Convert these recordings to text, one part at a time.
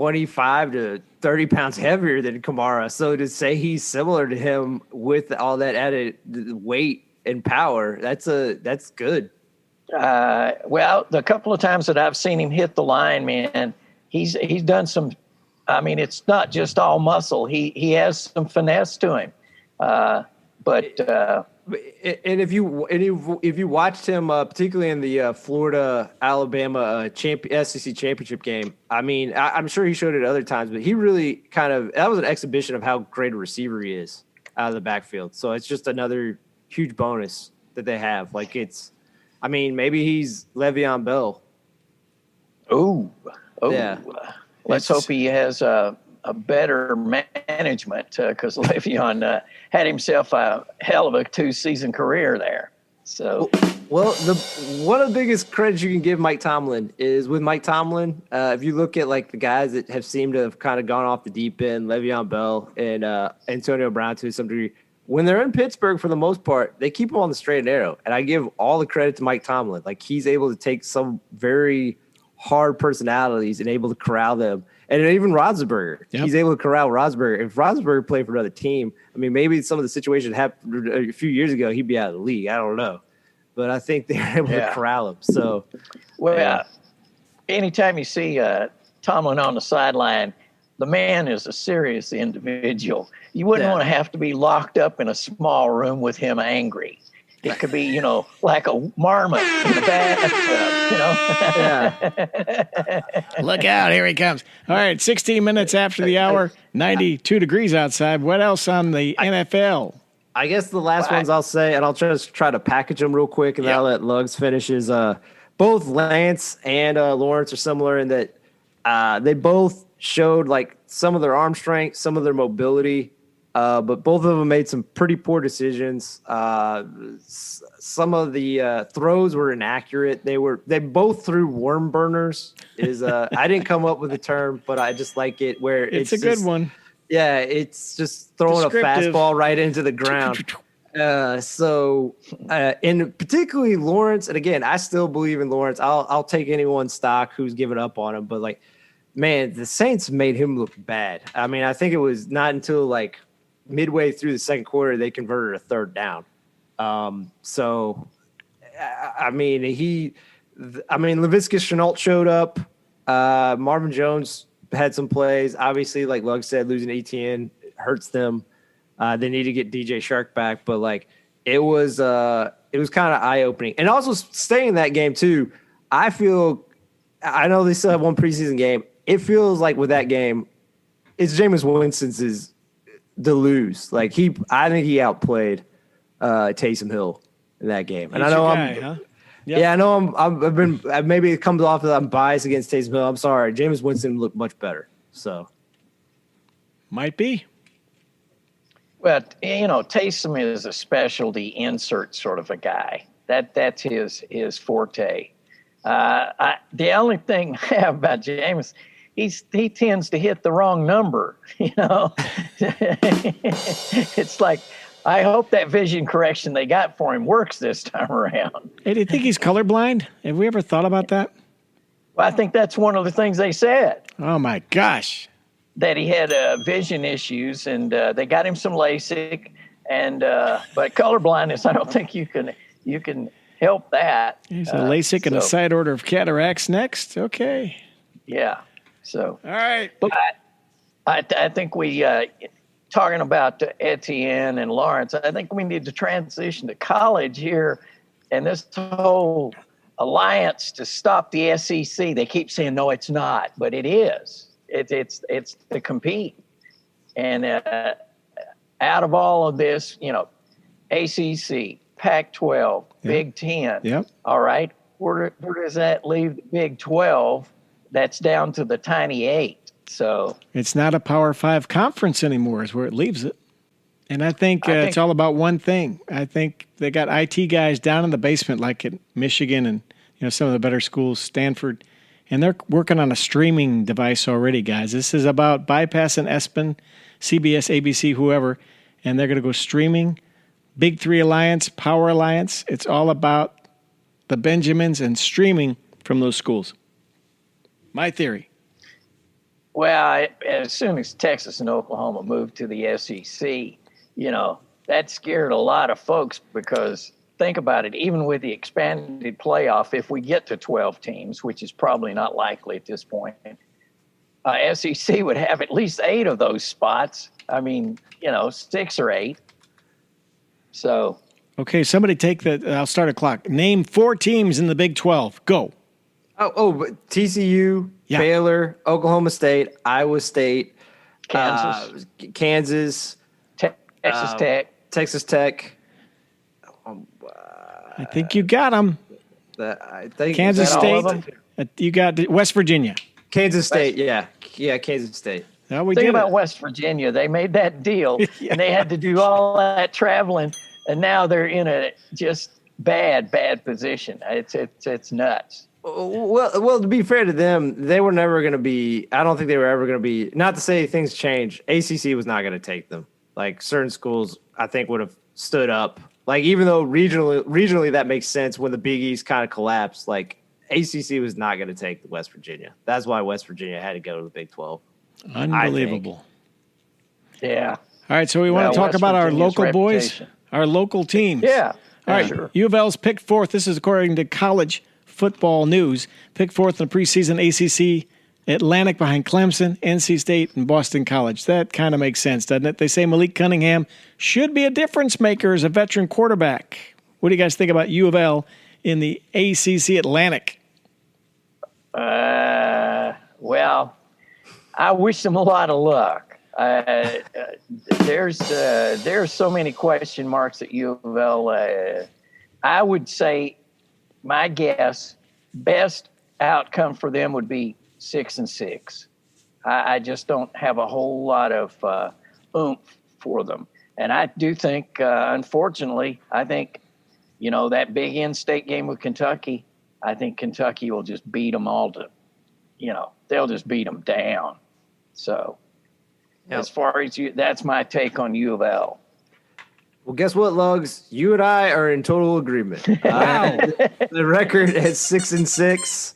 25 to 30 pounds heavier than Kamara. So to say he's similar to him with all that added weight and power, that's good. Well, the couple of times that I've seen him hit the line, man, he's done some. I mean, it's not just all muscle. He has some finesse to him. And if you watched him, particularly in the Florida Alabama SEC championship game, I mean, I'm sure he showed it other times, but he really that was an exhibition of how great a receiver he is out of the backfield. So it's just another huge bonus that they have. Like maybe he's Le'Veon Bell. Oh, yeah. Let's hope he has a better management because Le'Veon had himself a hell of a 2-season career there. So, well, one of the biggest credits you can give Mike Tomlin is with Mike Tomlin. If you look at like the guys that have seemed to have kind of gone off the deep end, Le'Veon Bell and Antonio Brown to some degree, when they're in Pittsburgh for the most part, they keep them on the straight and narrow. And I give all the credit to Mike Tomlin. Like he's able to take some very hard personalities and able to corral them. And even Roethlisberger, he's able to corral Roethlisberger. If Roethlisberger played for another team, I mean, maybe some of the situations happened a few years ago, he'd be out of the league. I don't know. But I think they're able to corral him. So, anytime you see Tomlin on the sideline, the man is a serious individual. You wouldn't want to have to be locked up in a small room with him angry. It could be, like a marmot in a bathtub, Look out, here he comes. All right, 16 minutes after the hour, 92 degrees outside. What else on the NFL? I guess the last ones I'll say, and I'll just try to package them real quick, and then I'll let Lugs finish, is both Lance and Lawrence are similar in that they both showed like some of their arm strength, some of their mobility, but both of them made some pretty poor decisions. Some of the throws were inaccurate. They both threw worm burners. I didn't come up with the term, but I just like it where it's a good one. Yeah, it's just throwing a fastball right into the ground. And particularly Lawrence, and again, I still believe in Lawrence. I'll take anyone's stock who's given up on him, but like, man, the Saints made him look bad. I mean, I think it was not until like midway through the second quarter they converted a third down. Laviska Shenault showed up. Marvin Jones had some plays. Obviously, like Lug said, losing Etienne hurts them. They need to get DJ Shark back, but like it was kind of eye opening. And also staying in that game too. I know they still have one preseason game. It feels like with that game, it's Jameis Winston's to lose. Like I think he outplayed Taysom Hill in that game. And I know I know maybe it comes off that I'm biased against Taysom Hill. I'm sorry. Jameis Winston looked much better. So might be. Well, Taysom is a specialty insert sort of a guy. That's his forte. The only thing I have about Jameis, he tends to hit the wrong number. It's like, I hope that vision correction they got for him works this time around. Hey, do you think he's colorblind? Have we ever thought about that? Well, I think that's one of the things they said. Oh my gosh. That he had vision issues, and they got him some LASIK, but colorblindness, I don't think you can help that. He's a LASIK and a side order of cataracts next. Okay. Yeah. So. All right. But I think we talking about Etienne and Lawrence. I think we need to transition to college here, and this whole alliance to stop the SEC. They keep saying no, it's not, but it is. It's to compete, and out of all of this, ACC, Pac-12, Big Ten. Yep. All right, where does that leave the Big 12? That's down to the tiny 8. So it's not a Power 5 conference anymore. Is where it leaves it, and I think it's all about one thing. I think they got IT guys down in the basement, like at Michigan and some of the better schools, Stanford. And they're working on a streaming device already, guys. This is about bypassing ESPN, CBS, ABC, whoever, and they're going to go streaming. Big Three Alliance, Power Alliance. It's all about the Benjamins and streaming from those schools. My theory. Well, as soon as Texas and Oklahoma moved to the SEC, that scared a lot of folks because think about it, even with the expanded playoff, if we get to 12 teams, which is probably not likely at this point, SEC would have at least 8 of those spots. I mean, 6 or 8. So. Okay, somebody take I'll start a clock. Name 4 teams in the Big 12. Go. TCU, Baylor, Oklahoma State, Iowa State, Kansas, Texas Tech. I think you got them. Kansas State. You got West Virginia. Kansas State, yeah, Kansas State. Think about West Virginia. They made that deal, and they had to do all that traveling, and now they're in a just bad position. It's nuts. Well, to be fair to them, they were never going to be. I don't think they were ever going to be. Not to say things changed. ACC was not going to take them. Like certain schools, I think would have stood up. Like even though regionally that makes sense when the Big East kind of collapsed. Like ACC was not going to take West Virginia. That's why West Virginia had to go to the Big 12. Unbelievable. Yeah. All right, so we want to talk about our local boys, our local teams. Yeah. All right, sure. U of L's picked 4th. This is according to College Football News. Picked 4th in the preseason ACC Atlantic behind Clemson, NC State, and Boston College. That kind of makes sense, doesn't it? They say Malik Cunningham should be a difference maker as a veteran quarterback. What do you guys think about U of L in the ACC Atlantic? Well, I wish them a lot of luck. There's so many question marks at U of L. I would say my guess, best outcome for them would be 6-6. I just don't have a whole lot of oomph for them. And I do think, unfortunately, that big in-state game with Kentucky, I think Kentucky will just beat them all they'll just beat them down. So as far as that's my take on U of L. Well, guess what, Lugs? You and I are in total agreement. The record at 6-6.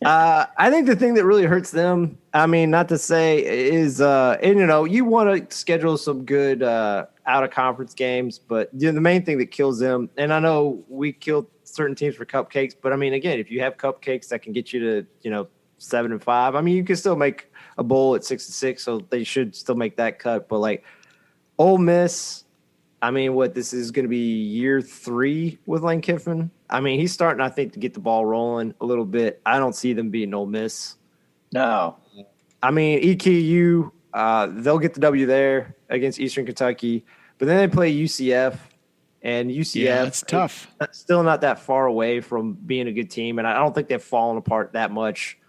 I think the thing that really hurts them, I mean, not to say is, you want to schedule some good out-of-conference games, but the main thing that kills them, and I know we killed certain teams for cupcakes, but I mean, again, if you have cupcakes that can get you to, 7-5, I mean, you can still make a bowl at 6-6, so they should still make that cut. But like Ole Miss, I mean, this is going to be year 3 with Lane Kiffin. I mean, he's starting, I think, to get the ball rolling a little bit. I don't see them beating Ole Miss. No. I mean, EKU, they'll get the W there against Eastern Kentucky, but then they play UCF, and UCF it's tough. Still not that far away from being a good team, and I don't think they've fallen apart that much.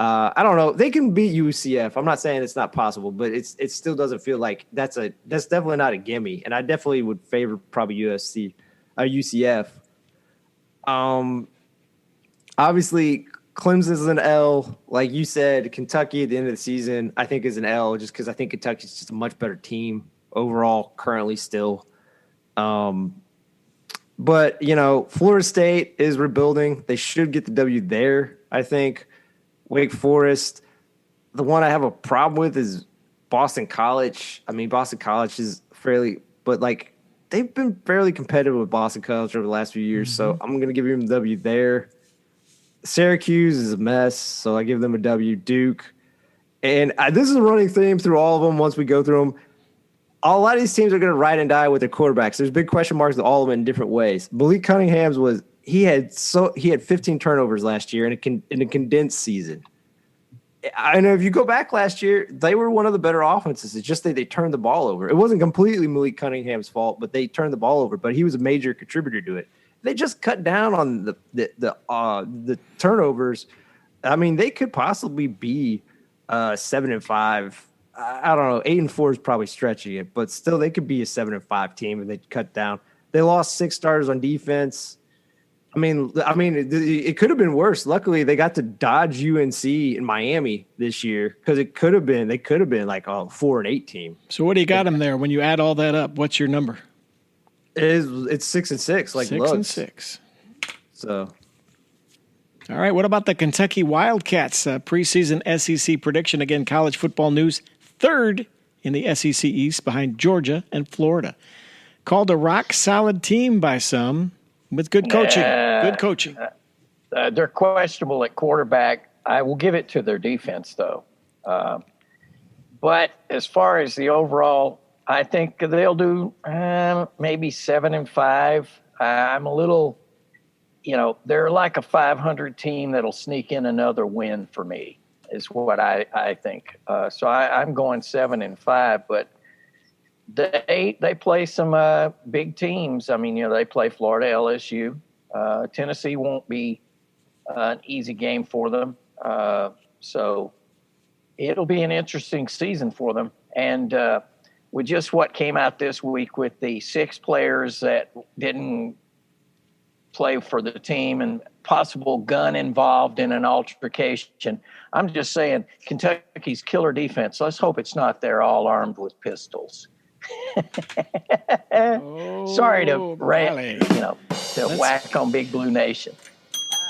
I don't know. They can beat UCF. I'm not saying it's not possible, but it still doesn't feel like that's definitely not a gimme. And I definitely would favor probably UCF. Obviously, Clemson's an L. Like you said, Kentucky at the end of the season, I think is an L just because I think Kentucky's just a much better team overall currently still. But, Florida State is rebuilding. They should get the W there, I think. Wake Forest. The one I have a problem with is Boston College. I mean, Boston College is they've been fairly competitive with Boston College over the last few years, so I'm going to give them a W there. Syracuse is a mess, so I give them a W. Duke. And this is a running theme through all of them once we go through them. A lot of these teams are going to ride and die with their quarterbacks. There's big question marks with all of them in different ways. Malik Cunningham's he had 15 turnovers last year in a condensed season. I know if you go back last year, they were one of the better offenses. It's just that they turned the ball over. It wasn't completely Malik Cunningham's fault, but they turned the ball over. But he was a major contributor to it. They just cut down on the turnovers. I mean, they could possibly be 7-5. I don't know. 8-4 is probably stretching it, but still, they could be a 7-5 team, and they cut down. They lost 6 starters on defense. I mean, it could have been worse. Luckily, they got to dodge UNC in Miami this year because they could have been like a 4-8 team. So what do you got them there? When you add all that up, what's your number? It's 6-6, like 6-6. So, All right, what about the Kentucky Wildcats? Preseason SEC prediction. Again, college football news. Third in the SEC East behind Georgia and Florida. Called a rock-solid team by some with good coaching. Good coaching. They're questionable at quarterback. I will give it to their defense, though. But as far as the overall, I think they'll do maybe 7-5. I'm a little, they're like a 500 team that'll sneak in another win for me, is what I think. So I'm going 7-5, but they play some big teams. I mean, they play Florida, LSU. Tennessee won't be an easy game for them. So it'll be an interesting season for them. And with just what came out this week with the 6 players that didn't play for the team and possible gun involved in an altercation, I'm just saying Kentucky's killer defense, let's hope it's not they're all armed with pistols. Sorry to whack on Big Blue Nation.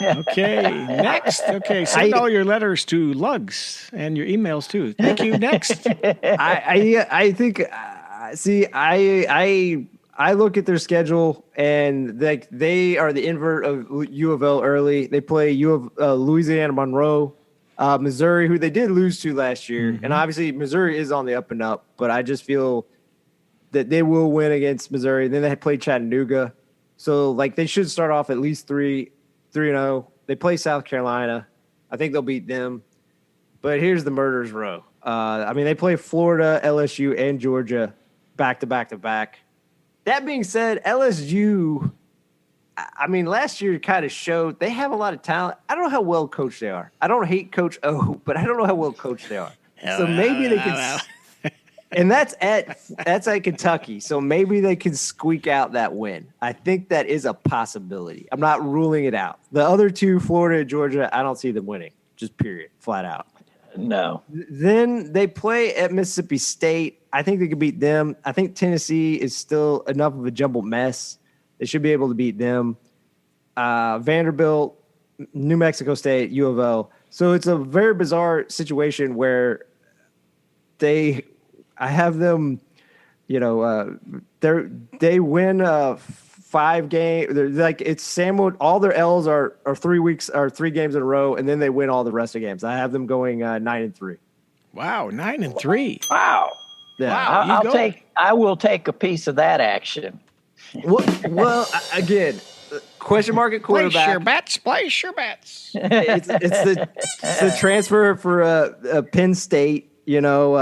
Okay, next. Okay, send all your letters to Lugs and your emails too. Thank you. Next. I think. I look at their schedule and they are the invert of U of L early. They play Louisiana Monroe, Missouri, who they did lose to last year, and obviously Missouri is on the up and up. But I just feel that they will win against Missouri. Then they play Chattanooga, so they should start off at least 3-0. They play South Carolina. I think they'll beat them. But here's the murderers row. They play Florida, LSU, and Georgia back to back to back. That being said, LSU, last year kind of showed they have a lot of talent. I don't know how well coached they are. I don't hate Coach O, but I don't know how well coached they are. So maybe they can – and that's at Kentucky. So maybe they can squeak out that win. I think that is a possibility. I'm not ruling it out. The other two, Florida and Georgia, I don't see them winning. Just period, flat out. No. Then they play at Mississippi State. I think they could beat them. I think Tennessee is still enough of a jumbled mess. They should be able to beat them. Vanderbilt, New Mexico State, U of L. So it's a very bizarre situation where I have them, they win 5 games. It's sandwiched. All their L's are 3 games in a row, and then they win all the rest of the games. I have them going 9-3. Wow, 9-3. Wow. Yeah. Wow. I will take a piece of that action. Well, again, question mark at quarterback. Place your bets. It's the transfer for Penn State. Will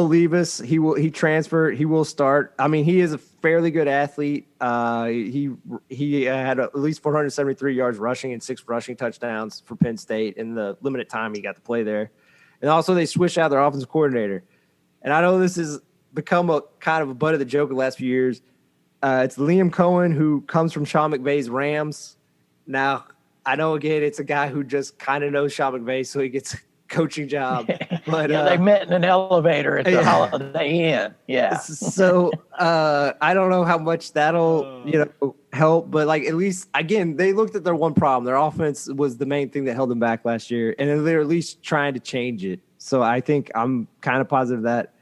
Levis, he transferred. He will start. He is a fairly good athlete. He had at least 473 yards rushing and 6 rushing touchdowns for Penn State in the limited time he got to play there. And also they switched out their offensive coordinator. And I know this has become a kind of a butt of the joke the last few years. It's Liam Cohen, who comes from Sean McVay's Rams. Now, I know, again, it's a guy who just kind of knows Sean McVay, so he gets – coaching job, but they met in an elevator at the Holiday Inn. Yeah. So I don't know how much that'll help, but at least again they looked at their one problem. Their offense was the main thing that held them back last year, and they're at least trying to change it. So I think I'm kind of positive that.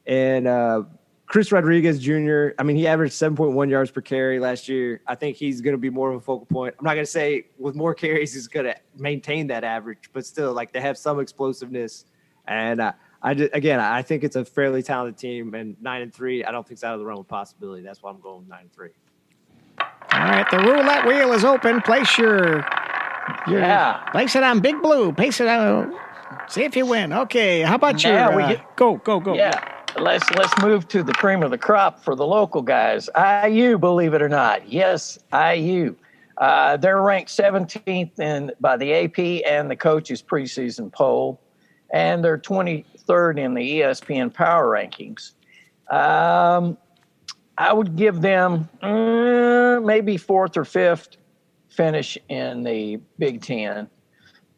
And Chris Rodriguez Jr., he averaged 7.1 yards per carry last year. I think he's going to be more of a focal point. I'm not going to say with more carries he's going to maintain that average, but still, they have some explosiveness. And I think it's a fairly talented team. And 9-3, I don't think it's out of the realm of possibility. That's why I'm going 9-3. All right, the roulette wheel is open. Place your place it on Big Blue. Place it on. See if you win. Okay, how about go? Yeah. Let's move to the cream of the crop for the local guys. IU, believe it or not. Yes, IU. They're ranked 17th by the AP and the coaches' preseason poll, and they're 23rd in the ESPN Power Rankings. I would give them maybe 4th or 5th finish in the Big Ten.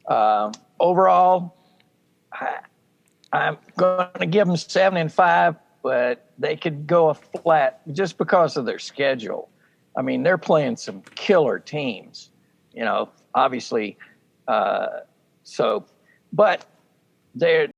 Overall, I'm going to give them 7-5, but they could go a flat just because of their schedule. They're playing some killer teams. obviously. So, but there